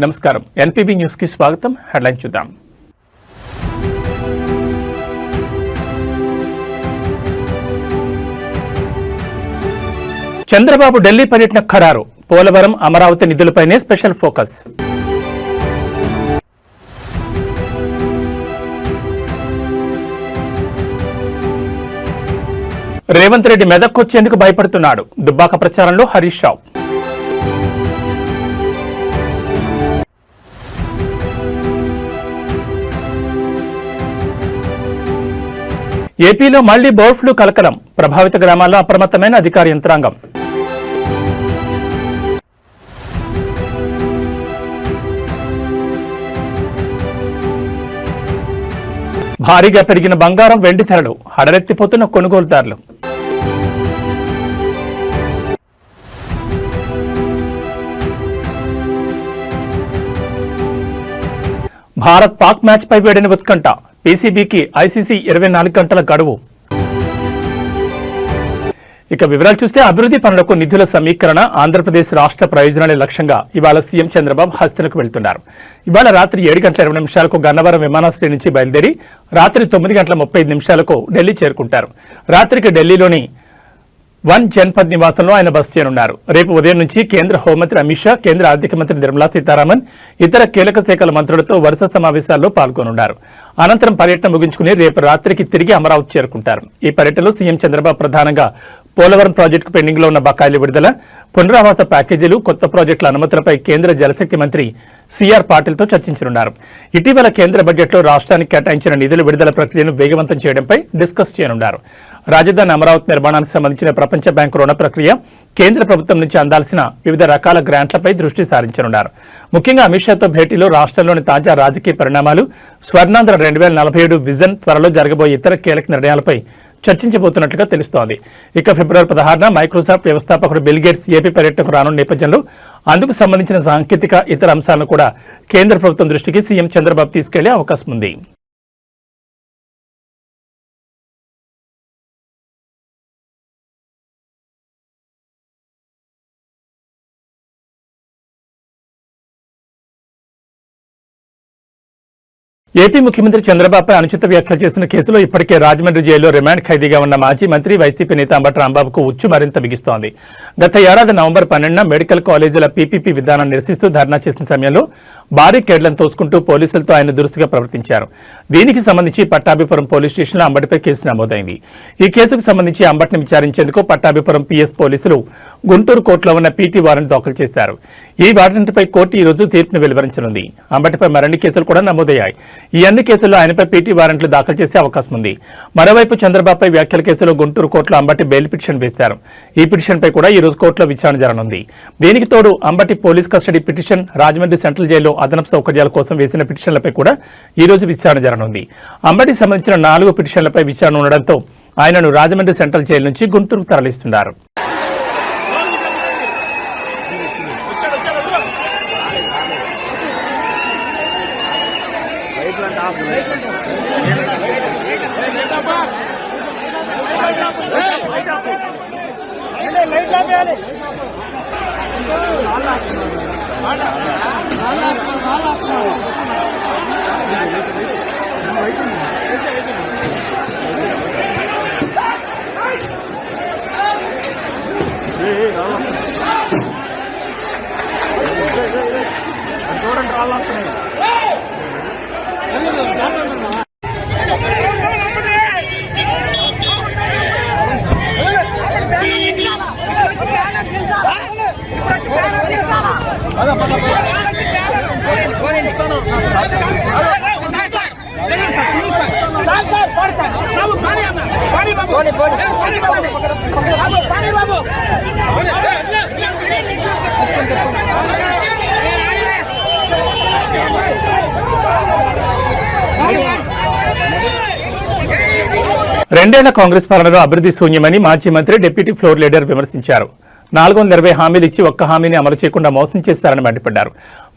నమస్కారం ఎన్పీబీ న్యూస్ కి స్వాగతం. హెడ్లైన్ చూద్దాం. చంద్రబాబు ఢిల్లీ పర్యటన ఖరారు. పోలవరం అమరావతి నిధులపైనే స్పెషల్ ఫోకస్. రేవంత్ రెడ్డి మెదక్కొచ్చేందుకు భయపడుతున్నాడు. దుబ్బాక ప్రచారంలో హరీష్ రావు. ఏపీలో మళ్లీ బర్డ్ ఫ్లూ కలకలం. ప్రభావిత గ్రామాల్లో అప్రమత్తమైన అధికార యంత్రాంగం. భారీగా పెరిగిన బంగారం, వెండి ధరలు. హడరెత్తిపోతున్న కొనుగోలుదారులు. భారత్ పాక్ మ్యాచ్ పై వేడిన ఉత్కంఠ. పీసీబీకి ఐసీసీ 24 గంటల గడువు. ఇక వివరాలు చూస్తే, అభివృద్ధి పనులకు నిధుల సమీకరణ, ఆంధ్రప్రదేశ్ రాష్ట్ర ప్రయోజనాలే లక్ష్యంగా ఇవాళ సీఎం చంద్రబాబు హస్తనకు వెళ్తున్నారు. ఇవాళ రాత్రి 7:20 గన్నవరం విమానాశ్రయం నుంచి బయలుదేరి రాత్రి 9:35 ఢిల్లీ చేరుకుంటారు. రాత్రికి ఢిల్లీలోని వన్ జన్పద్ నివాసంలో ఆయన బస చేయనున్నారు. రేపు ఉదయం నుంచి కేంద్ర హోంమంత్రి అమిత్ షా, కేంద్ర ఆర్థిక మంత్రి నిర్మలా సీతారామన్, ఇతర కీలక శాఖల మంత్రులతో వరుస సమావేశాల్లో పాల్గొనున్నారు. అనంతరం పర్యటన ముగించుకుని రేపు రాత్రికి తిరిగి అమరావతి చేరుకుంటారు. ఈ పర్యటనలో సీఎం చంద్రబాబు ప్రధానంగా పోలవరం ప్రాజెక్టుకు పెండింగ్ లో ఉన్న బకాయిల విడుదల, పునరావాస ప్యాకేజీలు, కొత్త ప్రాజెక్టుల అనుమతులపై కేంద్ర జలశక్తి మంత్రి సిఆర్ పాటిల్తో చర్చించనున్నారు. ఇటీవల కేంద్ర బడ్జెట్లో రాష్ట్రానికి కేటాయించిన నిధుల విడుదల ప్రక్రియను వేగవంతం చేయడంపై డిస్కస్ చేయనున్నారు. రాజధాని అమరావతి నిర్మాణానికి సంబంధించిన ప్రపంచ బ్యాంకు రుణ ప్రక్రియ, కేంద్ర ప్రభుత్వం నుంచి అందాల్సిన వివిధ రకాల గ్రాంట్లపై దృష్టి సారించనున్నారు. ముఖ్యంగా అమిత్ షాతో భేటీలో రాష్ట్రంలోని తాజా రాజకీయ పరిణామాలు, స్వర్ణాంధ్ర 2047 విజన్, త్వరలో జరగబోయే ఇతర కీలక నిర్ణయాలపై చర్చించబోతున్నట్లుగా తెలుస్తోంది. ఇక ఫిబ్రవరి 16న మైక్రోసాఫ్ట్ వ్యవస్థాపకుడు బిల్ గేట్స్ ఏపీ పర్యటనకు రానున్న నేపథ్యంలో అందుకు సంబంధించిన సాంకేతిక ఇతర అంశాలను కూడా కేంద్ర ప్రభుత్వం దృష్టికి సీఎం చంద్రబాబు తీసుకెళ్లే అవకాశం ఉంది. ఏపీ ముఖ్యమంత్రి చంద్రబాబుపై అనుచిత వ్యాఖ్యలు చేసిన కేసులో ఇప్పటికే రాజమండ్రి జైల్లో రిమాండ్ ఖైదీగా ఉన్న మాజీ మంత్రి, వైసీపీ నేత అంబటి రాంబాబుకు ఉచ్చు మరింత బిగిస్తోంది. గత ఏడాది నవంబర్ 12న మెడికల్ కాలేజీల పీపీపీ విధానాన్ని నిరసిస్తూ ధర్నా చేసిన సమయంలో భారీ కేడ్లను తోసుకుంటూ పోలీసులతో ఆయన దురుసుగా ప్రవర్తించారు. దీనికి సంబంధించి పట్టాభిపురం పోలీస్ స్టేషన్లో అంబటిపై కేసు నమోదైంది. ఈ కేసుకు సంబంధించి అంబటిని విచారించేందుకు పట్టాభిపురం పీఎస్ పోలీసులు గుంటూరు కోర్టులో ఉన్న పీటీ వారెంట్ దాఖలు చేశారు. ఈ వారెంట్పై కోర్టు ఈ రోజు తీర్పును వెలువరించనుంది. అంబటిపై మరిన్ని కేసులు కూడా నమోదయ్యాయి. ఈ అన్ని కేసుల్లో ఆయనపై పీటీ వారెంట్లు దాఖలు చేసే అవకాశం ఉంది. మరోవైపు చంద్రబాబుపై వ్యాఖ్యల కేసులో గుంటూరు కోర్టులో అంబటి బెయిల్ పిటిషన్ వేశారు. ఈ పిటిషన్పై కూడా ఈ రోజు కోర్టులో విచారణ జరగనుంది. దీనికి తోడు Ambati police custody petition, Rajahmundry central జైల్లో అదనపు సౌకర్యాల కోసం వేసిన పిటిషన్లపై కూడా ఈ రోజు విచారణ జరగనుంది. అంబటికి సంబంధించిన 4 పిటిషన్లపై విచారణ ఉండడంతో ఆయనను రాజమండ్రి సెంట్రల్ జైలు నుంచి గుంటూరుకు తరలిస్తున్నారు. రెండేళ్ల కాంగ్రెస్ పాలనలో అభివృద్ధి శూన్యమని మాజీ మంత్రి, డిప్యూటీ ఫ్లోర్ లీడర్ విమర్శించారు. 420 హామీలు ఇచ్చి ఒక్క హామీని అమలు చేయకుండా మోసం చేశారని మండిపడ్డారు.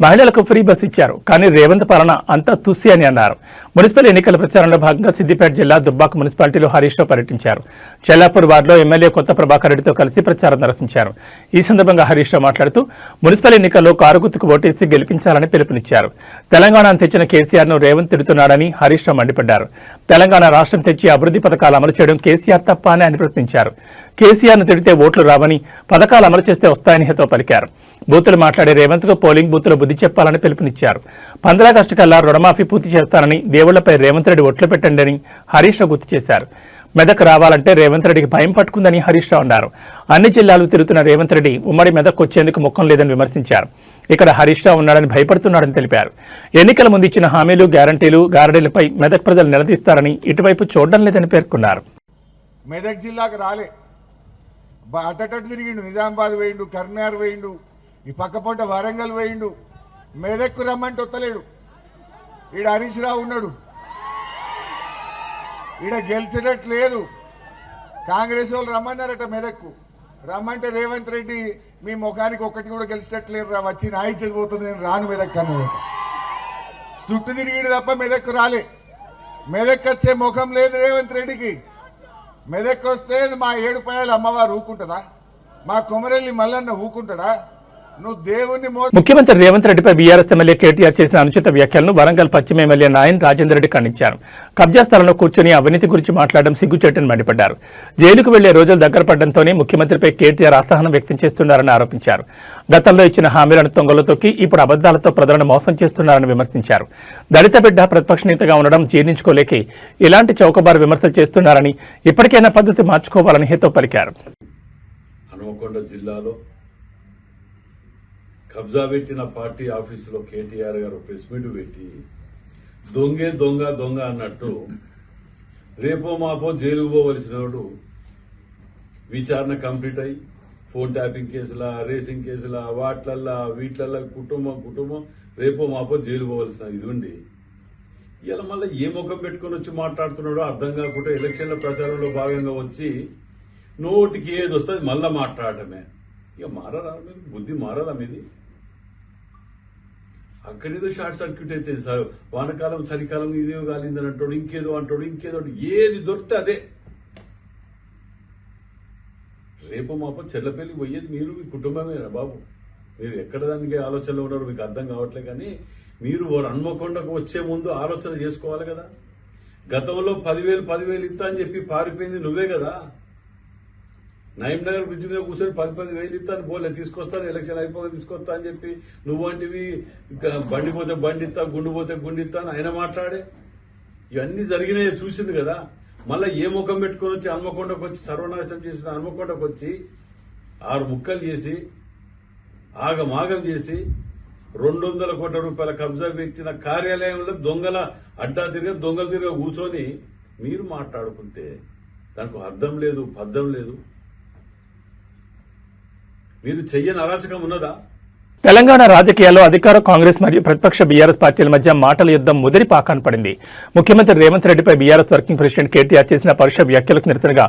మహిళలకు ఫ్రీ బస్ ఇచ్చారు. కానీ రేవంత్ పాలన అంతా తుస్సి అని అన్నారు. మున్సిపల్ ఎన్నికల ప్రచారంలో భాగంగా సిద్దిపేట జిల్లా దుబ్బాక మున్సిపాలిటీలో హరీష్ రావు పర్యటించారు. చెల్లాపూర్ వార్డులో ఎమ్మెల్యే కొత్త ప్రభాకర్ రెడ్డితో కలిసి ప్రచారం నిర్వహించారు. ఈ సందర్భంగా హరీష్ రావు మాట్లాడుతూ మున్సిపల్ ఎన్నికల్లో కారు గుర్తుకు ఓటేసి గెలిపించాలని పిలుపునిచ్చారు. తెలంగాణను తెచ్చిన కేసీఆర్ ను రేవంత్ తిడుతున్నాడని హరీష్ రావు మండిపడ్డారు. తెలంగాణ రాష్ట్రం తెచ్చి అభివృద్ధి పథకాలు అమలు చేయడం కేసీఆర్ తప్ప అని ఆయన ప్రశ్నించారు. కేసీఆర్ ను తిడితే ఓట్లు రావని, పథకాలు అమలు చేస్తే వస్తాయని హితవు పలికారు. బూతులు మాట్లాడే రేవంత్ కు పోలింగ్ బూతులు బుద్ధి చెప్పాలని పిలుపునిచ్చారు. 15 ఆగస్టు కల్లా రుణమాఫీ పూర్తి చేస్తానని, దేవుళ్లపై రేవంత్ రెడ్డి ఓట్లు పెట్టండి అని హరీష్ రావు గుర్తు చేశారు. మెదక్ రావాలంటే రేవంత్ రెడ్డికి భయం పట్టుకుందని హరీష్ రావు అన్నారు. అన్ని జిల్లాలు తిరుగుతున్న రేవంత్ రెడ్డి ఉమ్మడి మెదక్ వచ్చేందుకు ముఖం లేదని విమర్శించారు. ఇక్కడ హరీష్ రావు ఉన్నాడని భయపడుతున్నాడని తెలిపారు. ఎన్నికల ముందు ఇచ్చిన హామీలు, గ్యారంటీలు, గారడీలపై మెదక్ ప్రజలు నిలదీస్తారని ఇటువైపు చూడడం లేదని పేర్కొన్నారు. మెదక్ జిల్లాకు రాలే, అటటు తిరిగిండు, నిజామాబాద్ వేయిండు, కర్నార్ వేయిండు, ఈ పక్కపొంట వరంగల్ వేయిండు. మెదక్కు రమ్మంటే వత్తలేడు. ఈడ హరీష్ రావు ఉన్నాడు, ఈడ గెలిచేటట్టు లేదు. కాంగ్రెస్ వాళ్ళు రమ్మన్నారట మెదక్కు, రమ్మంటే రేవంత్ రెడ్డి మీ ముఖానికి ఒక్కటి కూడా గెలిచేటట్లేరు రా, వచ్చి నా ఇచ్చేది పోతుంది, నేను రాను మెదక్ అన్నదట. చుట్టూ తిరిగిడు తప్ప మెదక్కు రాలే. మెదక్ వచ్చే ముఖం లేదు రేవంత్ రెడ్డికి. మెదక్ వస్తే మా ఏడుపాయలు అమ్మవారు ఊకుంటుందా? మా కొమరెల్లి మల్లన్న ఊకుంటాడా? నువ్వు దేవుణ్ణి ముఖ్యమంత్రి రేవంత్ రెడ్డిపై బీఆర్ఎస్ ఎమ్మెల్యే కేటీఆర్ చేసిన అనుచిత వ్యాఖ్యలను వరంగల్ పశ్చిమ ఎమ్మెల్యే నాయన్ రాజేందర్ రెడ్డి ఖండించారు. కబ్జా స్థలంలో కూర్చొని అవినీతి గురించి మాట్లాడడం సిగ్గుచేటని మండిపడ్డారు. జైలుకు వెళ్లే రోజులు దగ్గర పడడంతోనే ముఖ్యమంత్రిపై కేటీఆర్ అసహనం వ్యక్తం చేస్తున్నారని ఆరోపించారు. గతంలో ఇచ్చిన హామీలను తొంగలో తొక్కి ఇప్పుడు అబద్దాలతో ప్రజలను మోసం చేస్తున్నారని విమర్శించారు. దళిత బిడ్డ ప్రతిపక్ష నేతగా ఉండడం జీర్ణించుకోలేక ఇలాంటి చౌకబారు విమర్శలు చేస్తున్నారని, ఇప్పటికైనా పద్ధతి మార్చుకోవాలని హితవు పలికారు. హనుమకొండ జిల్లాలో కబ్జా పెట్టిన పార్టీ ఆఫీసులో కేటీఆర్ గారు ప్రెస్ మీట్ పెట్టి దొంగే దొంగ దొంగ అన్నట్టు రేపో మాపో జైలుకు పోవలసినోడు విచారణ కంప్లీట్ అయ్యి ఫోన్ ట్యాపింగ్ కేసులా, రేసింగ్ కేసులా, వాట్లల్లా వీట్లల్లా కుటుంబం రేపో మాపో జైలు పోవలసిన ఇది ఉండి ఇలా మళ్ళీ ఏ ముఖం పెట్టుకుని వచ్చి మాట్లాడుతున్నాడో అర్థం కాకుండా ఎలక్షన్ల ప్రచారంలో భాగంగా వచ్చి నోటికి ఏది వస్తుంది మళ్ళా మాట్లాడటమే. ఇక మారదా మీరు? బుద్ధి మారదా మీది? అక్కడేదో షార్ట్ సర్క్యూట్ అయితే సార్, వానకాలం చలికాలం ఇదేదో కాలిందని అంటాడు, ఇంకేదో అంటాడు, ఏది దొరికితే అదే. రేపు మాపో చెల్లపల్లి పోయేది మీరు, మీ కుటుంబమేనా బాబు? మీరు ఎక్కడ దానికి ఆలోచనలో ఉన్నారో మీకు అర్థం కావట్లే. కానీ మీరు హన్మకొండకు వచ్చే ముందు ఆలోచన చేసుకోవాలి కదా. గతంలో 10,000 ఇస్తా అని చెప్పి పారిపోయింది నువ్వే కదా. నగర్ బ్రిడ్జ్ మీద కూర్చొని 10,000 ఇస్తాను పోలే, తీసుకొస్తాను ఎలక్షన్ అయిపోయి తీసుకొస్తా అని చెప్పి నువ్వంటివి బండి పోతే బండి ఇస్తా, గుండు పోతే గుండు ఇస్తా అని ఆయన మాట్లాడే. ఇవన్నీ జరిగినాయి చూసింది కదా. మళ్ళీ ఏ ముఖం పెట్టుకుని వచ్చి హన్మకొండకు వచ్చి సర్వనాశనం చేసిన హన్మకొండకు వచ్చి 6 ముక్కలు చేసి ఆగమాగం చేసి 200 కోట్ల రూపాయల కబ్జా పెట్టిన కార్యాలయంలో దొంగల అడ్డా దొంగలు తిరిగా కూర్చొని మీరు మాట్లాడుకుంటే దానికి అర్థం లేదు, పద్ధం లేదు. మీరు చెయ్యని అరాచకం ఉన్నదా? తెలంగాణ రాజకీయాల్లో అధికార కాంగ్రెస్ మరియు ప్రతిపక్ష బీఆర్ఎస్ పార్టీల మధ్య మాటల యుద్ధం ముదిరి పాకాన పడింది. ముఖ్యమంత్రి రేవంత్ రెడ్డిపై బీఆర్ఎస్ వర్కింగ్ ప్రెసిడెంట్ కేటీఆర్ చేసిన పరుష వ్యాఖ్యలకు నిరసనగా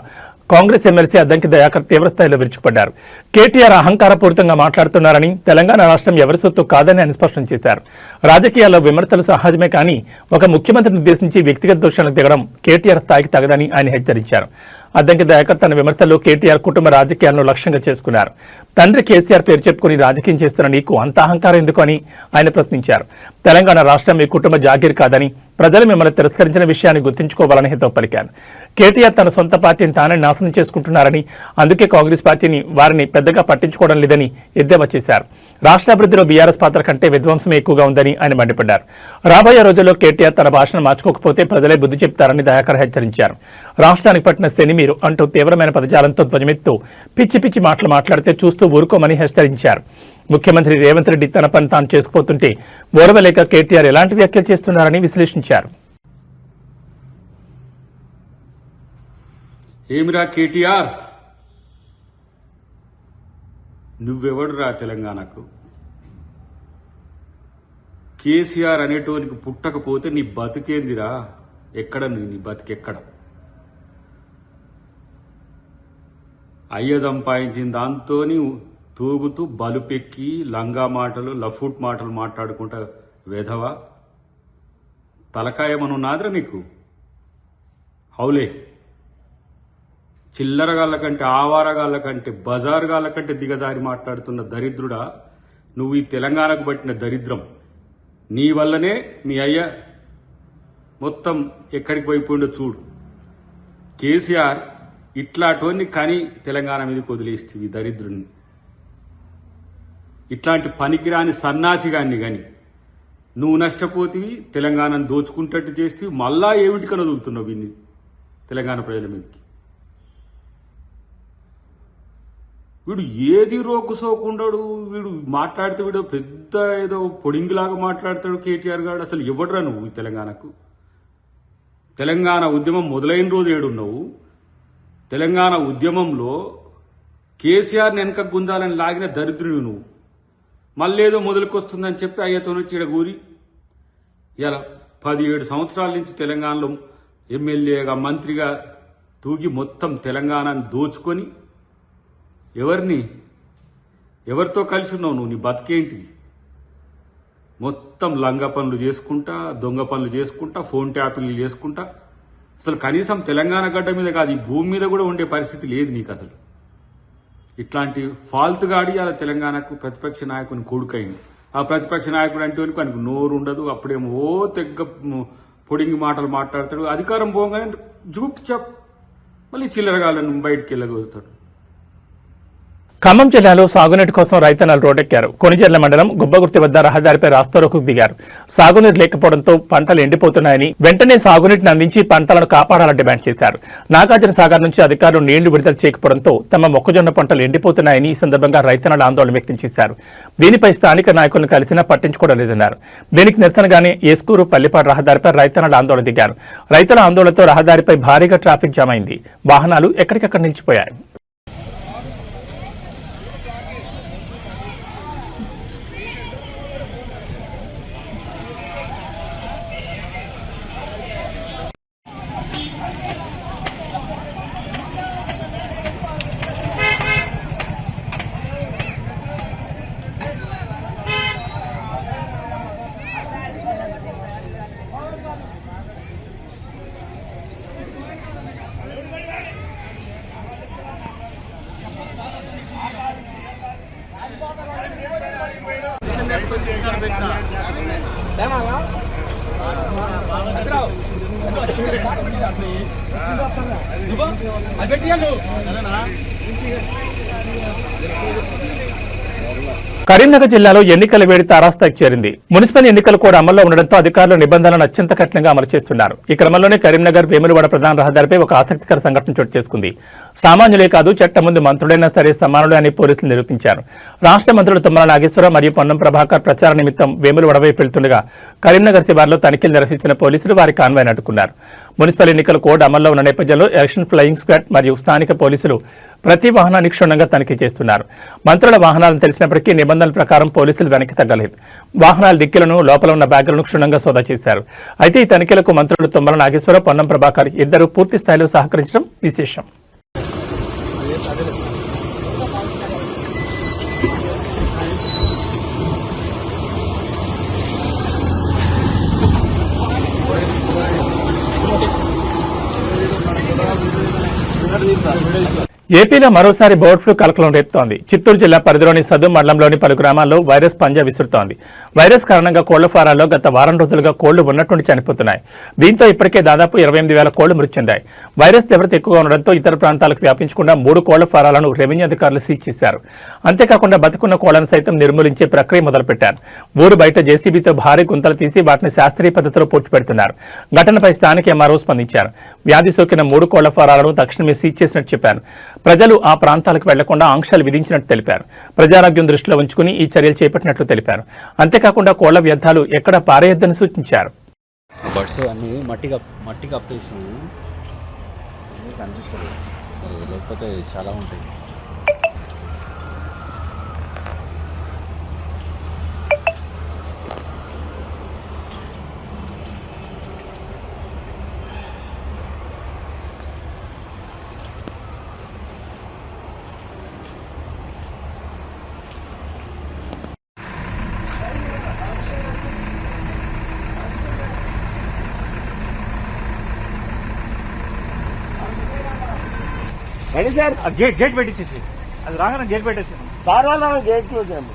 కాంగ్రెస్ ఎమ్మెల్సీ అద్దంకి దయాకర్ తీవ్రస్థాయిలో విరుచుకుపడ్డారు. కేటీఆర్ అహంకారపూరితంగా మాట్లాడుతున్నారని, తెలంగాణ రాష్ట్రం ఎవరి సొత్తు కాదని ఆయన స్పష్టం చేశారు. రాజకీయాల్లో విమర్శలు సహజమే కానీ ఒక ముఖ్యమంత్రిని ఉద్దేశించి వ్యక్తిగత దోషాలకు దిగడం కేటీఆర్ స్థాయికి తగదని ఆయన హెచ్చరించారు. అద్దంకి దయాకర్ తన విమర్శల్లో కేటీఆర్ కుటుంబ రాజకీయాలను లక్ష్యంగా చేసుకున్నారు. తండ్రి కేసీఆర్ పేరు చెప్పుకుని రాజకీయం చేస్తున్న నీకు అంత అహంకారం ఎందుకు అని ఆయన ప్రశ్నించారు. తెలంగాణ రాష్ట్రం మీ కుటుంబ జాగీర్ కాదని, ప్రజలు మిమ్మల్ని తిరస్కరించిన విషయాన్ని గుర్తుంచుకోవాలని హితవు పలికారు. కేటీఆర్ తన సొంత పార్టీని తానే నాశనం చేసుకుంటున్నారని, అందుకే కాంగ్రెస్ పార్టీని వారిని పెద్దగా పట్టించుకోవడం లేదని ఎద్దేవా చేశారు. రాష్ట్రాభివృద్ధిలో బీఆర్ఎస్ పాత్ర కంటే విధ్వంసమే ఎక్కువగా ఉందని ఆయన మండిపడ్డారు. రాబోయే రోజుల్లో కేటీఆర్ తన భాషను మార్చుకోకపోతే ప్రజలే బుద్ధి చెప్తారని దయాకర్ హెచ్చరించారు. రాష్ట్రానికి పట్టిన శని మీరు అంటూ తీవ్రమైన పదజాలంతో ధ్వజమెత్తు పిచ్చి పిచ్చి మాటలు మాట్లాడితే చూస్తూ ఊరుకోమని హెచ్చరించారు. ముఖ్యమంత్రి రేవంత్ రెడ్డి తన పని తాను చేసుకుపోతుంటే ఓర్వలేక కేటీఆర్ ఎలాంటి వ్యాఖ్యలు చేస్తున్నారని విశ్లేషించారు. ఏమిరా కేటీఆర్, నువ్వెవడురా తెలంగాణకు? కేసీఆర్ అనేటోనికి పుట్టకపోతే నీ బతికేందిరా? ఎక్కడ నీ బతికెక్కడ? అయ్య సంపాదించిన దాంతో తూగుతూ బలుపెక్కి లంగా మాటలు లఫూట్ మాటలు మాట్లాడుకుంటా వేధవా తలకాయమనున్నాదిరా నీకు? హౌలే చిల్లరగాళ్ళ కంటే ఆవారగాళ్ళ కంటే బజారుగాళ్ళ కంటే దిగజారి మాట్లాడుతున్న దరిద్రుడా నువ్వు. ఈ తెలంగాణకు పట్టిన దరిద్రం నీ వల్లనే మీ అయ్య మొత్తం ఎక్కడికి పోయిపోయిండో చూడు. కేసీఆర్ ఇట్లాంటివన్నీ కానీ తెలంగాణ మీదకి వదిలేస్తుంది దరిద్రుని. ఇట్లాంటి పనికిరాని సన్నాసిగాన్ని కానీ నువ్వు నష్టపోతివి, తెలంగాణను దోచుకుంటట్టు చేస్తేవి, మళ్ళా ఏమిటికని వదులుతున్నావు వీడిని తెలంగాణ ప్రజల మీదకి. వీడు ఏది రోకు సోకుండాడు, వీడు మాట్లాడితే వీడు పెద్ద ఏదో పొడింగిలాగా మాట్లాడతాడు కేటీఆర్ గారు. అసలు ఎవడరా నువ్వు ఈ తెలంగాణకు? తెలంగాణ ఉద్యమం మొదలైన రోజు ఏడున్నావు? తెలంగాణ ఉద్యమంలో కేసీఆర్ని వెనక గుంజాలని లాగిన దరిద్రుడు నువ్వు. మళ్ళేదో మొదలుకొస్తుందని చెప్పి అయ్యతో నుంచి ఇడగూరి ఇలా 17 సంవత్సరాల నుంచి తెలంగాణలో ఎమ్మెల్యేగా మంత్రిగా తూగి మొత్తం తెలంగాణను దోచుకొని ఎవరితో కలిసి ఉన్నావు నువ్వు? నీ బతికేంటి? మొత్తం లంగ పనులు చేసుకుంటా, దొంగ పనులు చేసుకుంటా, ఫోన్ ట్యాపింగ్లు చేసుకుంటా. అసలు కనీసం తెలంగాణ గడ్డ మీద కాదు, ఈ భూమి మీద కూడా ఉండే పరిస్థితి లేదు నీకు అసలు. ఇట్లాంటి ఫాల్తుగాడి అలా తెలంగాణకు ప్రతిపక్ష నాయకుని కొడుకైంది. ఆ ప్రతిపక్ష నాయకుడు అంటే ఆయనకు నోరు ఉండదు. అప్పుడేమో తెగ్గ పొడింగి మాటలు మాట్లాడతాడు. అధికారం పోగానే జూప్ చప్ మళ్ళీ చిల్లరగాళ్ళను బయటికి వెళ్ళగలుగుతాడు. ఖమ్మం జిల్లాలో సాగునీటి కోసం రైతన్నలు రోడ్డెక్కారు. కొణిజర్ల మండలం గుబ్బగుర్తి వద్ద రహదారిపై రాస్తారోకోకు దిగారు. సాగునీరు లేకపోవడంతో పంటలు ఎండిపోతున్నాయని, వెంటనే సాగునీటిని అందించి పంటలను కాపాడాలని డిమాండ్ చేశారు. నాగార్జున సాగర్ నుంచి అధికారులు నీళ్లు విడుదల చేయకపోవడంతో తమ మొక్కజొన్న పంటలు ఎండిపోతున్నాయని ఈ సందర్భంగా రైతన్నలు ఆందోళన వ్యక్తం చేశారు. దీనిపై స్థానిక నాయకులను కలిసినా పట్టించుకోవడం లేదన్నారు. దీనికి నిరసనగానే ఏస్కూరు పల్లిపాడు రహదారిపై రైతన్నలు ఆందోళన దిగారు. రైతుల ఆందోళనతో రహదారిపై భారీగా ట్రాఫిక్ జామ్ అయింది. వాహనాలు ఎక్కడికక్కడ నిలిచిపోయాయి. కరీంనగర్ జిల్లాలో ఎన్నికల వేడి తారాస్థాయికి చేరింది. మున్సిపల్ ఎన్నికలు కూడా అమల్లో ఉండడంతో అధికారులు నిబంధనలను అత్యంత కఠినంగా అమలు చేస్తున్నారు. ఈ క్రమంలోనే కరీంనగర్ వేములవాడ ప్రధాన రహదారిపై ఒక ఆసక్తికర సంఘటన చోటు చేసుకుంది. సామాన్యులే కాదు, చట్టం ముందు మంత్రులైనా సరే సమానులే అని పోలీసులు నిరూపించారు. రాష్ట్ర మంత్రులు తుమ్మల నాగేశ్వరరావు మరియు పొన్నం ప్రభాకర్ ప్రచార నిమిత్తం వేములవాడ వైపు వెళ్తుండగా కరీంనగర్ శివార్లో తనిఖీలు నిర్వహించిన పోలీసులు వారి కాన్వాయ్ని అడ్డుకున్నారు. మున్సిపల్ ఎన్నికల కోడ్ అమల్లో ఉన్న నేపథ్యంలో ఎలక్షన్ ఫ్లయింగ్ స్క్వాడ్ మరియు స్థానిక పోలీసులు ప్రతి వాహనాన్ని క్షుణ్ణంగా తనిఖీ చేస్తున్నారు. మంత్రుల వాహనాలను తెలిసినప్పటికీ నిబంధనల ప్రకారం పోలీసులు వెనక్కి తగ్గలేదు. వాహనాల డిక్కీలను, లోపల ఉన్న బ్యాగులను క్షుణ్ణంగా సోదా చేశారు. అయితే ఈ తనిఖీలకు మంత్రులు తుమ్మల నాగేశ్వరరావు, పొన్నం ప్రభాకర్ ఇద్దరు పూర్తి స్థాయిలో సహకరించడం విశేషం. ఏపీలో మరోసారి బర్డ్ ఫ్లూ కలకలం రేపుతోంది. చిత్తూరు జిల్లా పరిధిలోని సదు మండలంలోని పలు గ్రామాల్లో వైరస్ పంజా విసురుతోంది. వైరస్ కారణంగా కోళ్ల ఫారాల్లో గత వారం రోజులుగా కోళ్లు ఉన్నట్టుండి చనిపోతున్నాయి. దీంతో ఇప్పటికే దాదాపు 28,000 కోళ్లు మృతి చెందాయి. వైరస్ తీవ్రత ఎక్కువగా ఉండడంతో ఇతర ప్రాంతాలకు వ్యాపించకుండా 3 కోళ్ల ఫారాలను రెవెన్యూ అధికారులు సీజ్ చేశారు. అంతేకాకుండా బతికున్న కోళ్లను సైతం నిర్మూలించే ప్రక్రియ మొదలుపెట్టారు. ఊరు బయట జేసీబీతో భారీ గుంతలు తీసి వాటిని శాస్త్రీయ పద్ధతిలో పూడ్చిపెడుతున్నారు. ఘటనపై స్థానిక ఎంఆర్ఓ స్పందించారు. వ్యాధి సోకిన 3 కోళ్ల ఫారాలను తక్షణమే సీజ్ చేసినట్టు చెప్పారు. ప్రజలు ఆ ప్రాంతాలకు వెళ్లకుండా ఆంక్షలు విధించినట్టు తెలిపారు. ప్రజారోగ్యం దృష్టిలో ఉంచుకుని ఈ చర్యలు చేపట్టినట్లు తెలిపారు. అంతేకాకుండా కోళ్ల వ్యర్థాలు ఎక్కడ పారేయొద్దని సూచించారు. బడ్స్ అన్ని మట్టి కప్పేసాము కనిపిస్తుంది, లేకపోతే చాలా ఉంటాయి. రెడీ సార్ గేట్ పెట్టించేసి అది రాగానే గేట్ పెట్టేసి సార్ వాళ్ళ గేట్ చూసాము.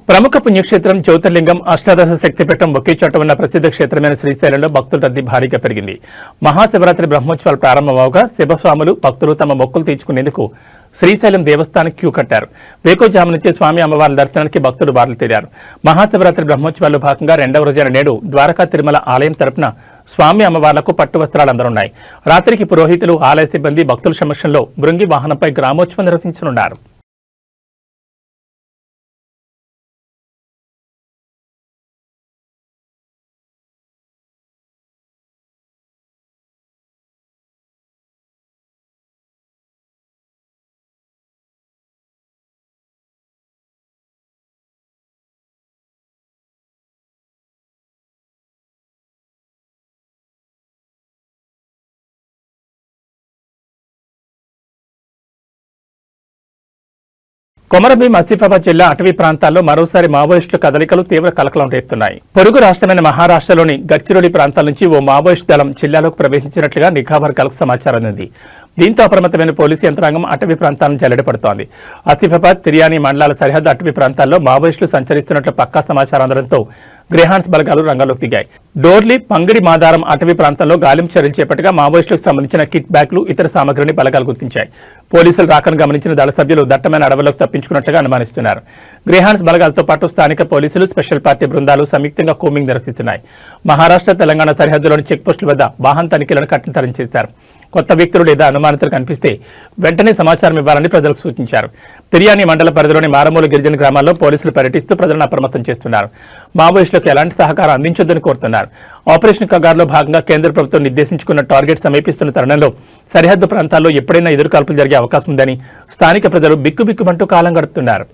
ప్రముఖ పుణ్యక్షేత్రం జ్యోతిర్లింగం అష్టాదశ శక్తిపీఠం ఒకే చోట ఉన్న ప్రసిద్ధ క్షేత్రమైన శ్రీశైలంలో భక్తుల రద్దీ భారీగా పెరిగింది. మహాశివరాత్రి బ్రహ్మోత్సవాలు ప్రారంభమవగా శివస్వాములు భక్తులు తమ మొక్కులు తీర్చుకునేందుకు శ్రీశైలం దేవస్థానానికి క్యూ కట్టారు. వేకోజాము నుంచి స్వామి అమ్మవార్ల దర్శనానికి భక్తులు బారులు తీరారు. మహాశివరాత్రి బ్రహ్మోత్సవాల్లో భాగంగా రెండవ రోజైన నేడు ద్వారకా తిరుమల ఆలయం తరపున స్వామి అమ్మవార్లకు పట్టు వస్త్రాలు అందనున్నాయి. రాత్రికి పురోహితులు, ఆలయ సిబ్బంది భక్తుల సమక్షంలో బృంగి వాహనంపై గ్రామోత్సవం నిర్వహించనున్నారు. కొమరభీం ఆసిఫాబాద్ జిల్లా అటవీ ప్రాంతాల్లో మరోసారి మావోయిస్టుల కదలికలు తీవ్ర కలకలం రేపుతున్నాయి. పొరుగు రాష్ట్రమైన మహారాష్ట్రలోని గడ్చిరోలి ప్రాంతాల నుంచి ఓ మావోయిస్టు దళం జిల్లాలోకి ప్రవేశించినట్లుగా నిఘా వర్గాలకు సమాచారం అందింది. దీంతో అప్రమత్తమైన పోలీసు యంత్రాంగం అటవీ ప్రాంతాలను జల్లెడపడుతోంది. ఆసిఫాబాద్, తిర్యానీ మండలాల సరిహద్దు అటవీ ప్రాంతాల్లో మావోయిస్టులు సంచరిస్తున్నట్లు పక్కా సమాచారం అందడంతో గ్రేహాన్స్ బలగాలు రంగంలోకి దిగాయి. డోర్లీ, పంగిడి మాదారం అటవీ ప్రాంతంలో గాలింపు చర్యలు చేపట్టగా మావోయిస్టులకు సంబంధించిన కిట్ బ్యాగ్లు, ఇతర సామగ్రిని బలగాలు గుర్తించాయి. పోలీసులు రాకను గమనించిన దళ సభ్యులు దట్టమైన అడవులకు తప్పించుకున్నట్లుగా అనుమానిస్తున్నారు. గ్రేహాన్స్ బలగాలతో పాటు స్థానిక పోలీసులు, స్పెషల్ పార్టీ బృందాలు సంయుక్తంగా కోమింగ్ నిర్వహిస్తున్నాయి. మహారాష్ట్ర, తెలంగాణ సరిహద్దులోని చెక్పోస్టుల వద్ద వాహన తనిఖీలను కఠినతరం చేశారు. కొత్త వ్యక్తులు లేదా అనుమానితులు కనిపిస్తే వెంటనే సమాచారం ఇవ్వాలని ప్రజలకు సూచించారు. తిర్యానీ మండల పరిధిలోని మారమూల గిరిజన గ్రామాల్లో పోలీసులు పర్యటిస్తూ ప్రజలను అప్రమత్తం చేస్తున్నారు. మావోయిస్టులకు ఎలాంటి సహకారం అందించొద్దని కోరుతున్నారు. ఆపరేషన్ కగార్లో భాగంగా కేంద్ర ప్రభుత్వం నిర్దేశించుకున్న టార్గెట్ సమీపిస్తున్న తరుణంలో సరిహద్దు ప్రాంతాల్లో ఎప్పుడైనా ఎదురుకాల్పులు జరిగే అవకాశం ఉందని స్థానిక ప్రజలు బిక్కుబిక్కుమంటూ కాలం గడుపుతున్నారు.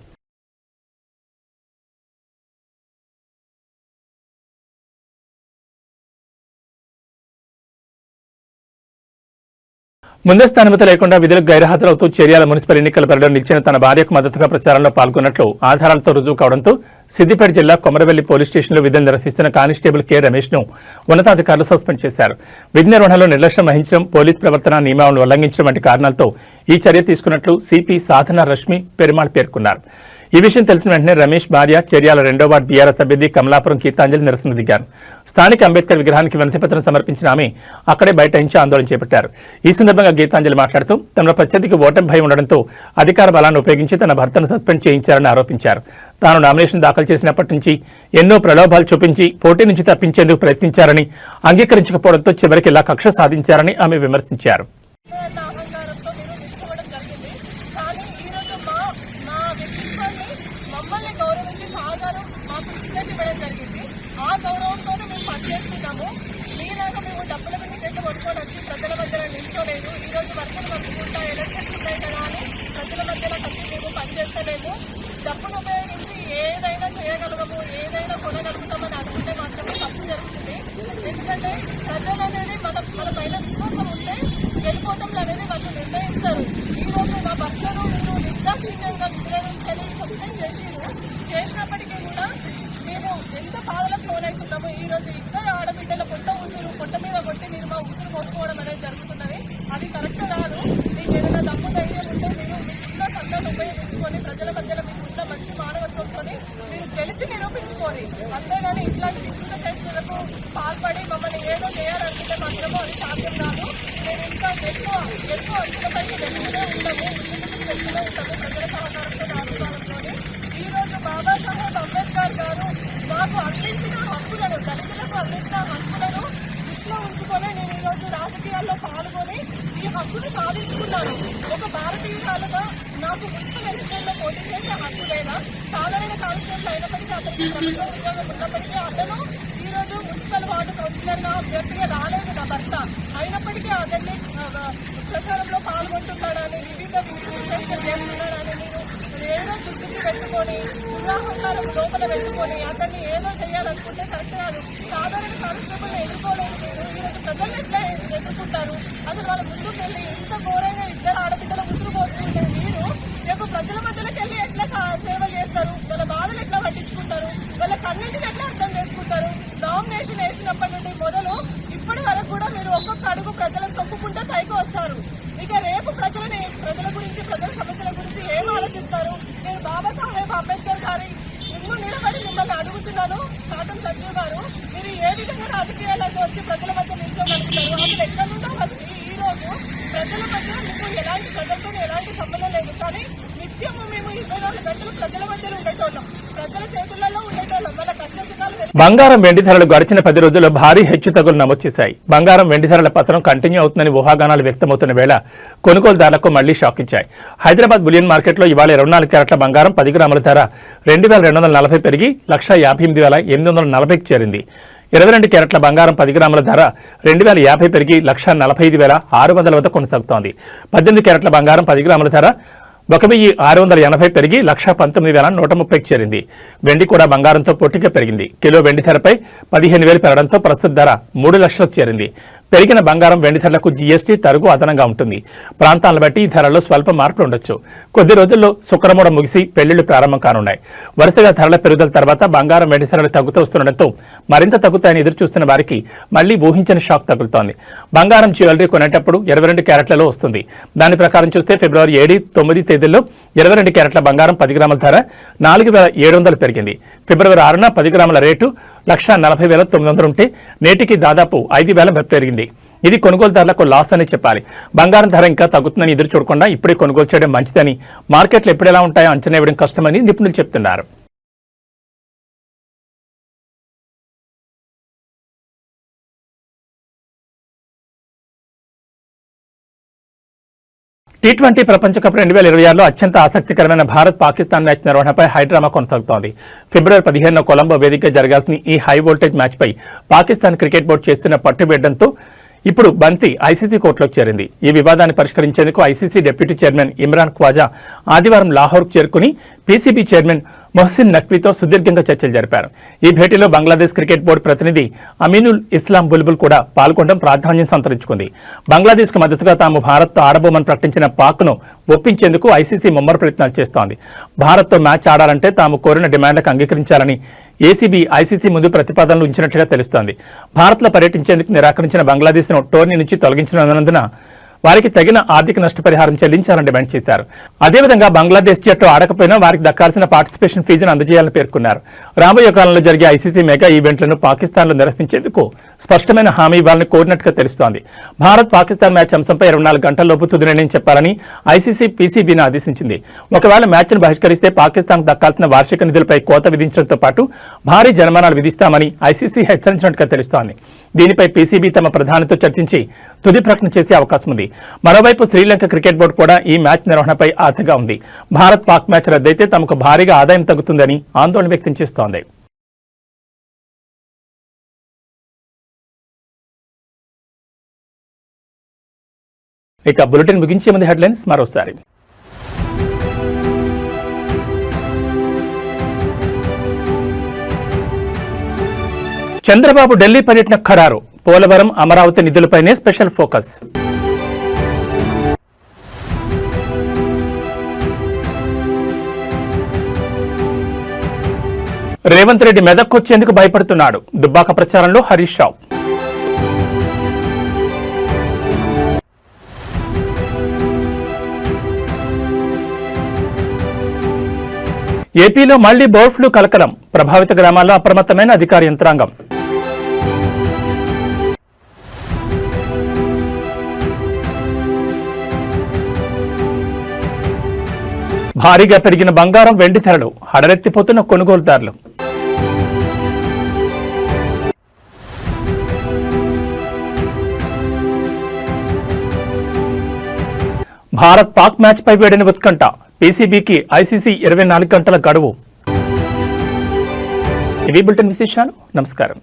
ముందస్తు అనుమతి లేకుండా విధులకు గైర్హాజరవుతూ చర్యాల మున్సిపల్ ఎన్నికల పరిధిలో నిలిచిన తన భార్యకు మద్దతుగా ప్రచారంలో పాల్గొన్నట్లు ఆధారాలతో రుజువు కావడంతో సిద్దిపేట జిల్లా కొమరవెల్లి పోలీస్ స్టేషన్లో విధులు నిర్వహిస్తున్న కానిస్టేబుల్ కె రమేష్ ను ఉన్నతాధికారులు సస్పెండ్ చేశారు. విధి నిర్వహణలో నిర్లక్ష్యం వహించడం, పోలీస్ ప్రవర్తన నియమాలను ఉల్లంఘించడం వంటి కారణాలతో ఈ చర్య తీసుకున్నట్లు సిపి సాధన రష్మి పెరుమాళ్ పేర్కొన్నారు. ఈ విషయం తెలిసిన వెంటనే రమేష్ భార్య చర్యాల 2వ వార్డు బీఆర్ఎస్ అభ్యర్థి కమలాపురం గీతాంజలి నిరసన దిగారు. స్థానిక అంబేద్కర్ విగ్రహానికి వినతిపత్రం సమర్పించిన ఆమె అక్కడే బైఠాయించి ఆందోళన చేపట్టారు. ఈ సందర్భంగా గీతాంజలి మాట్లాడుతూ తమ ప్రత్యర్థికి ఓటమి భయం ఉండడంతో అధికార బలాన్ని ఉపయోగించి తన భర్తను సస్పెండ్ చేయించారని ఆరోపించారు. తాను నామినేషన్ దాఖలు చేసినప్పటి నుంచి ఎన్నో ప్రలోభాలు చూపించి పోటీ నుంచి తప్పించేందుకు ప్రయత్నించారని, అంగీకరించకపోవడంతో చివరికి ఇలా కక్ష సాధించారని ఆమె విమర్శించారు. ప్రజల మధ్యలో నిల్చోలేదు. ఈ రోజు వర్షాలు పడుకుంటా ఎలక్షన్స్ ఉన్నాయి కదా అని ప్రజల మధ్యలో కలిసి మేము పనిచేస్తలేము. డబ్బును ఉపయోగించి ఏదైనా చేయగలగము, ఏదైనా కొనగలుగుతామని అనుకుంటే మాత్రమే తప్పు జరుగుతుంది. ఎందుకంటే ప్రజలు అనేది మన పైన విశ్వాసం ఉంటే వెళ్ళిపోవటం అనేది వాళ్ళు నిర్ణయిస్తారు. ఈ రోజు నా భర్తను నేను నిర్దాక్షిణ్యంగా విధుల నుంచి సస్పెండ్ చేసినప్పటికీ కూడా మేము ఎంత బాధలకు లోనవుతున్నాము. ఈ రోజు ఇద్దరు ఆడబిడ్డల పొట్ట మీద కొట్టి మీరు మా ఉసురు మోసుకోవడం అనేది జరుగుతున్నది. అది కరెక్ట్ కాదు. మీకు ఏదైనా దమ్ము ధైర్యం ఉంటే మీరు మీకున్న సంఘాన్ని ఉపయోగించుకొని ప్రజల మధ్యలో మీకున్న మంచి మానవత్వంతో గెలిచి నిరూపించుకోరి. అంతేగాని ఇట్లాంటి వికృత చేష్టలకు పాల్పడి మమ్మల్ని ఏదో చేయాలనుకుంటే మాత్రమో అది సాధ్యం కాదు. మేము ఇంకా ఎక్కువ అంచులపైకి వెళ్తూనే ఉంటాము, ముందుకు చెప్తూనే ఉంటాము ప్రజల సహకారంతో ఆశీర్వాదంతో. ఈ రోజు బాబాసాహెబ్ అంబేద్కర్ గారు మాకు అందించిన హక్కులను, దళితులకు అందించిన హక్కులను దృష్టిలో ఉంచుకొని నేను ఈ రోజు రాజకీయాల్లో పాల్గొని ఈ హక్కును సాధించుకున్నాను. ఒక భారతీయురాలుగా నాకు మున్సిపల్ ఎలక్షన్ లో పోటీ చేసే హక్కు లేదా? సాధారణ కాన్స్టిట్యూషన్ అయినప్పటికీ అతనికి ప్రభుత్వ ఉద్యోగం ఉన్నప్పటికీ అతను ఈ రోజు మున్సిపల్ వార్డు కౌన్సిలర్ గా అభ్యర్థిగా రాలేదు నా భర్త. అయినప్పటికీ అతన్ని ప్రచారంలో పాల్గొంటున్నాడని, వివిధ చేష్టలు చేస్తున్నాడని నేను ఏదో దుర్బుద్ధి పెట్టుకొని ఉదాహరణలు లోపల పెట్టుకొని అతన్ని ఏదో చేయాలనుకుంటే కరెక్ట్ కాదు. సాధారణ కానిస్టేబుల్ ఎదుర్కోలేదు నేను. ఈరోజు ప్రజలు ఎట్లా ఎదుర్కొంటారు? అసలు వాళ్ళ ముందుకు వెళ్ళి ఇంత ఘోరంగా ఇద్దరు ఆడపిల్లలు ఉసురు పోస్తుంటే మీరు రేపు ప్రజల మధ్యలోకి వెళ్ళి ఎట్లా సేవ చేస్తారు? వాళ్ళ బాధలు ఎట్లా పట్టించుకుంటారు? వాళ్ళ కన్నింటిని ఎట్లా అర్థం చేసుకుంటారు? నామినేషన్ వేసినప్పటి నుండి మొదలు ఇప్పటి వరకు కూడా మీరు ఒక్కొక్క అడుగు ప్రజలను తొక్కుకుంటే పైకి వచ్చారు. ఇక రేపు ప్రజల గురించి, ప్రజల సమస్యల గురించి ఏం ఆలోచిస్తారు? నేను బాబాసాహెబ్ అంబేద్కర్ గారి ముందు నిలబడి మిమ్మల్ని అడుగుతున్నాను, కాటన్ సజ్జు గారు, మీరు ఏ విధంగా రాజకీయాలకు వచ్చి ప్రజల మధ్య నిల్చోగలుగుతారు? అసలు ఎక్కడి నుండో వచ్చి ఈ రోజు ప్రజల మధ్య మీకు ప్రజలతో ఎలాంటి సంబంధం లేదు, కానీ నిత్యము మేము 24 గంటలు ప్రజల మధ్యలో ఉండేటోళ్ళం, ప్రజల చేతులలో ఉండేటోళ్ళం. వాళ్ళ కష్టసుఖాలు బంగారం వెండి ధరలు గడిచిన 10 రోజుల్లో భారీ హెచ్చుతగ్గులు నమోదు చేశాయి. బంగారం వెండి ధరల పతనం కంటిన్యూ అవుతుందని ఊహాగానాలు వ్యక్తమవుతున్న వేళ కొనుగోలుదారులకు మళ్లీ షాక్ ఇచ్చాయి. హైదరాబాద్ బులియన్ మార్కెట్లో ఇవాళ 24 క్యారెట్ల బంగారం 10 గ్రాముల ధర 2240 పెరిగి 1,58,840కి చేరింది. 22 క్యారెట్ల బంగారం 10 గ్రాముల ధర 2050 పెరిగి 1,45,600 వద్ద కొనసాగుతోంది. 18 క్యారెట్ల బంగారం 10 గ్రాముల ధర 1,680 పెరిగి 1,19,130కి చేరింది. వెండి కూడా బంగారంతో పొట్టిగా పెరిగింది. కిలో వెండి ధరపై 15,000 పెరగడంతో ప్రస్తుత ధర 3 లక్షలకు చేరింది. పెరిగిన బంగారం వెండి ధరలకు జీఎస్టీ తరుగు అదనంగా ఉంటుంది. ప్రాంతాలను బట్టి ఈ ధరల్లో స్వల్ప మార్పులు ఉండొచ్చు. కొద్ది రోజుల్లో శుక్రమూఢం ముగిసి పెళ్లిళ్లు ప్రారంభం కానున్నాయి. వరుసగా ధరల పెరుగుదల తర్వాత బంగారం వెండి ధరలు తగ్గుతూ వస్తుండటంతో మరింత తగ్గుతాయని ఎదురుచూస్తున్న వారికి మళ్లీ ఊహించని షాక్ తగులుతోంది. బంగారం జ్యువెలరీ కొనేటప్పుడు 22 క్యారెట్లలో వస్తుంది. దాని ప్రకారం చూస్తే ఫిబ్రవరి 7, 9 తేదీల్లో 22 క్యారెట్ల బంగారం 10 గ్రాముల ధర 4,700 పెరిగింది. ఫిబ్రవరి 6న 10 గ్రాముల రేటు 1,40,900 ఉంటే నేటికి దాదాపు 5,000 పెరిగింది. ఇది కొనుగోలుదారులకు లాస్ అని చెప్పాలి. బంగారం ధర ఇంకా తగ్గుతుందని ఎదురు చూడకుండా ఇప్పుడే కొనుగోలు చేయడం మంచిదని, మార్కెట్లు ఎప్పుడు ఎలా ఉంటాయో అంచనా వేయడం కష్టమని నిపుణులు చెప్తున్నారు. T20 ప్రపంచ కప్ 2026లో అత్యంత ఆసక్తికరమైన భారత్ పాకిస్తాన్ మ్యాచ్ నిర్వహణపై హైడ్రామా కొనసాగుతోంది. ఫిబ్రవరి 15న కొలంబో వేదికగా జరగాల్సిన ఈ హై వోల్టేజ్ మ్యాచ్పై పాకిస్తాన్ క్రికెట్ బోర్డు చేస్తున్న పట్టుబిడ్డంతో ఇప్పుడు బంతి ఐసీసీ కోర్టులోకి చేరింది. ఈ వివాదాన్ని పరిష్కరించేందుకు ICC deputy chairman Imran Khawaja ఆదివారం లాహోర్కు చేరుకుని పీసీబీ చైర్మన్ మొహసిన్ నఖ్వీతో సుదీర్ఘంగా చర్చలు జరిపారు. ఈ భేటీలో బంగ్లాదేశ్ క్రికెట్ బోర్డు ప్రతినిధి అమీనుల్ ఇస్లాం బుల్బుల్ కూడా పాల్గొనడం ప్రాధాన్యం సంతరించుకుంది. బంగ్లాదేశ్కు మద్దతుగా తాము భారత్తో ఆడబోమని ప్రకటించిన పాక్ను ఒప్పించేందుకు ఐసీసీ ముమ్మర ప్రయత్నాలు చేస్తోంది. భారత్తో మ్యాచ్ ఆడాలంటే తాము కోరిన డిమాండ్లకు అంగీకరించాలని ఏసీబీ ఐసీసీ ముందు ప్రతిపాదనలు ఉంచినట్లుగా తెలుస్తోంది. భారత్లో పర్యటించేందుకు నిరాకరించిన బంగ్లాదేశ్ను టోర్నీ నుంచి తొలగించినందున వారికి తగిన ఆర్థిక నష్టపరిహారం చెల్లించాలని డిమాండ్ చేశారు. అదేవిధంగా బంగ్లాదేశ్ జట్టు ఆడకపోయినా వారికి దక్కాల్సిన పార్టిసిపేషన్ ఫీజును అందజేయాలని పేర్కొన్నారు. రాబోయే కాలంలో జరిగే ఐసీసీ మెగా ఈవెంట్లను పాకిస్తాన్లో నిర్వహించేందుకు స్పష్టమైన హామీ ఇవ్వాలని కోరినట్టుగా తెలుస్తోంది. భారత్ పాకిస్తాన్ మ్యాచ్ అంశంపై 24 గంటల్లోపు తుది నిర్ణయం చెప్పాలని ఐసీసీ పీసీబీని ఆదేశించింది. ఒకవేళ మ్యాచ్ను బహిష్కరిస్తే పాకిస్తాన్కు దక్కాల్సిన వార్షిక నిధులపై కోత విధించడంతో పాటు భారీ జరిమానాలు విధిస్తామని ఐసీసీ హెచ్చరించినట్టుగా తెలుస్తోంది. దీనిపై పీసీబీ తమ ప్రధానితో చర్చించి తుది ప్రకటన చేసే అవకాశం ఉంది. మరోవైపు శ్రీలంక క్రికెట్ బోర్డు కూడా ఈ మ్యాచ్ నిర్వహణపై ఆశగా ఉంది. భారత్ పాక్ మ్యాచ్ రద్దయితే తమకు భారీగా ఆదాయం తగ్గుతుందని ఆందోళన వ్యక్తం చేస్తోంది. ఇక బులెటిన్ ముగించే ముందు హెడ్లైన్స్ మరోసారి. చంద్రబాబు ఢిల్లీ పర్యటన ఖరారు. పోలవరం, అమరావతి నిధులపైనే స్పెషల్ ఫోకస్. రేవంత్ రెడ్డి మెదక్కొచ్చేందుకు భయపడుతున్నాడు. దుబ్బాక ప్రచారంలో హరీష్ రావు. ఏపీలో మళ్లీ బర్డ్ ఫ్లూ కలకలం, ప్రభావిత గ్రామాల్లో అప్రమత్తమైన అధికార యంత్రాంగం. భారీగా పెరిగిన బంగారం, వెండి ధరలు, హడలెత్తిపోతున్న కొనుగోలుదారులు. భారత్ పాక్ మ్యాచ్ పై వేడిన ఉత్కంఠ, పీసీబీకి ఐసీసీ 24 గంటల గడువు. ఇవి బులెటిన్ విశేషాలు. నమస్కారం.